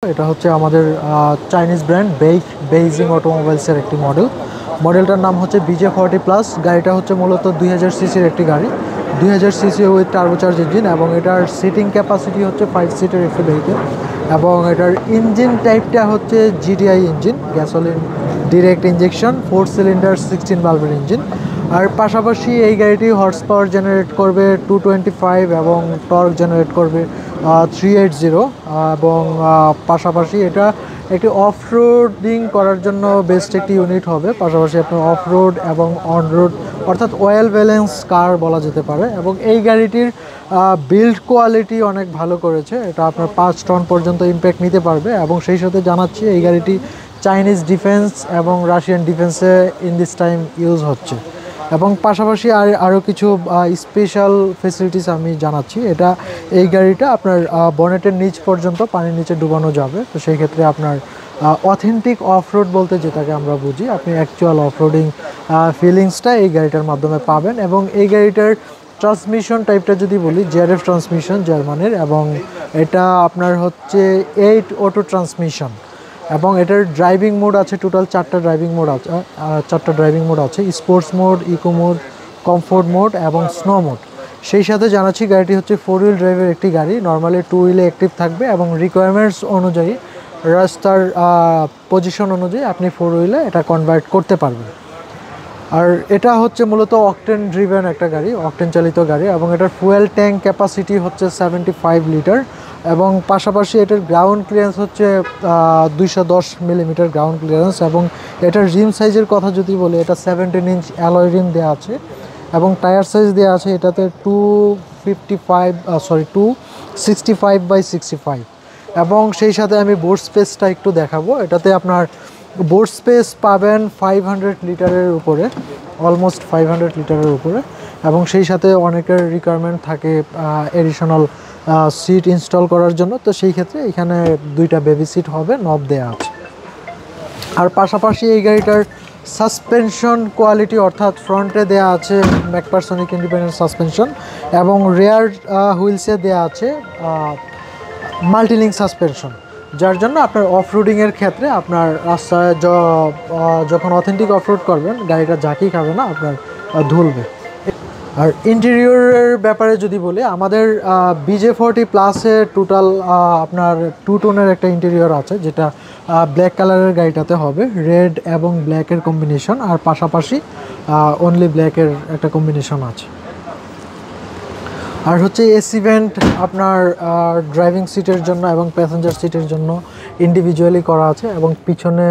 এটা হচ্ছে আমাদের চাইনিজ ব্র্যান্ড বেইজিং অটোমোবাইলসের একটি মডেলটার নাম হচ্ছে BJ40 প্লাস। গাড়িটা হচ্ছে মূলত 2000 সিসির একটি গাড়ি, 2000 সিসি উইথ টার্বোচার্জ ইঞ্জিন, এবং এটার সিটিং ক্যাপাসিটি হচ্ছে 5 সিটের একটি ভেহিকেল। এবং এটার ইঞ্জিন টাইপটা হচ্ছে GDI engine, gasoline direct injection 4 cylinder 16 ভালভের ইঞ্জিন। আর পাশাপাশি এই গাড়িটি হর্স পাওয়ার জেনারেট করবে 225 এবং টর্ক জেনারেট করবে 380। এবং পাশাপাশি এটা একটি অফরোডিং করার জন্য বেস্ট একটি ইউনিট হবে। পাশাপাশি আপনার অফরোড এবং অনরোড অর্থাৎ ওয়েল ব্যালেন্স কার বলা যেতে পারে। এবং এই গাড়িটির বিল্ড কোয়ালিটি অনেক ভালো করেছে, এটা আপনার 5 টন পর্যন্ত ইম্প্যাক্ট নিতে পারবে। এবং সেই সাথে জানাচ্ছি এই গাড়িটি চাইনিজ ডিফেন্স এবং রাশিয়ান ডিফেন্সে ইন দিস টাইম ইউজ হচ্ছে। এবং পাশাপাশি আরও কিছু স্পেশাল ফেসিলিটিস আমি জানাচ্ছি। এই গাড়িটা আপনার বনেটের নিচ পর্যন্ত পানির নিচে ডুবানো যাবে। তো সেই ক্ষেত্রে আপনার অথেন্টিক অফরোড বলতে যেটাকে আমরা বুঝি, আপনি অ্যাকচুয়াল অফরোডিং ফিলিংসটা এই গাড়িটার মাধ্যমে পাবেন। এবং এই গাড়িটার ট্রান্সমিশন টাইপটা যদি বলি, JRF ট্রান্সমিশন জার্মানির, এবং এটা আপনার হচ্ছে 8 অটো ট্রান্সমিশন। এবং এটার ড্রাইভিং মোড আছে টোটাল 4টা ড্রাইভিং মোড আছে, sports mode, eco mode, comfort mode এবং স্নো মোড। সেই সাথে জানাচ্ছি গাড়িটি হচ্ছে 4 হুইল ড্রাইভের একটি গাড়ি, নর্মালি 2 হুইলে অ্যাক্টিভ থাকবে এবং রিকোয়ারমেন্টস অনুযায়ী রাস্তার পজিশন অনুযায়ী আপনি 4 হুইলে এটা কনভার্ট করতে পারবেন। আর এটা হচ্ছে মূলত অকটেন ড্রিভেন একটা গাড়ি, অকটেন চালিত গাড়ি। এবং এটার ফুয়েল ট্যাঙ্ক ক্যাপাসিটি হচ্ছে 75 লিটার। এবং পাশাপাশি এটার গ্রাউন্ড ক্লিয়ারেন্স হচ্ছে 210 মিলিমিটার গ্রাউন্ড ক্লিয়ারেন্স। এবং এটার রিম সাইজের কথা যদি বলি, এটা 17 ইঞ্চ অ্যালয় রিম দেওয়া আছে। এবং টায়ার সাইজ দেওয়া আছে এটাতে 265/65। এবং সেই সাথে আমি বোর্ড স্পেসটা একটু দেখাবো। এটাতে আপনার বোর্ড স্পেস পাবেন 500 লিটারের উপরে, অলমোস্ট 500 লিটারের উপরে। এবং সেই সাথে অনেকের রিকোয়ারমেন্ট থাকে এডিশনাল সিট ইনস্টল করার জন্য, তো সেই ক্ষেত্রে এখানে 2টা বেবি সিট হবে, নব দেওয়া আছে। আর পাশাপাশি এই গাড়িটার সাসপেনশন কোয়ালিটি, অর্থাৎ ফ্রন্টে দেওয়া আছে ম্যাকপারসনিক ইন্ডিপেন্ডেন্ট সাসপেনশন, এবং রেয়ার হুইলসে দেওয়া আছে মাল্টিলিঙ্ক সাসপেনশন, যার জন্য আপনার অফরোডিংয়ের ক্ষেত্রে আপনার রাস্তায় যখন অথেন্টিক অফরোড করবেন গাড়িটা ঝাঁকি খাবে না, আপনার ধুলবে। আর ইন্টেরিয়রের ব্যাপারে যদি বলি, আমাদের BJ40 প্লাসে টোটাল আপনার 2 টোনের একটা ইন্টেরিয়র আছে, যেটা ব্ল্যাক কালারের গাড়িটাতে হবে, রেড এবং ব্ল্যাকের কম্বিনেশন। আর পাশাপাশি অনলি ব্ল্যাকের একটা কম্বিনেশন আছে। আর হচ্ছে এসি ভেন্ট আপনার ড্রাইভিং সিটের জন্য এবং প্যাসেঞ্জার সিটের জন্য ইন্ডিভিজুয়ালি করা আছে, এবং পিছনে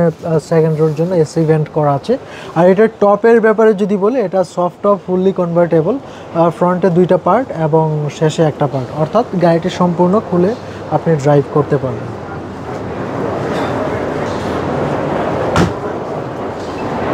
সেকেন্ড রোর জন্য এসি ভেন্ট করা আছে। আর এটার টপের ব্যাপারে যদি বলি, এটা সফট টপ ফুললি কনভার্টেবল, ফ্রন্টে 2টা পার্ট এবং শেষে একটা পার্ট, অর্থাৎ গাড়িটি সম্পূর্ণ খুলে আপনি ড্রাইভ করতে পারবেন।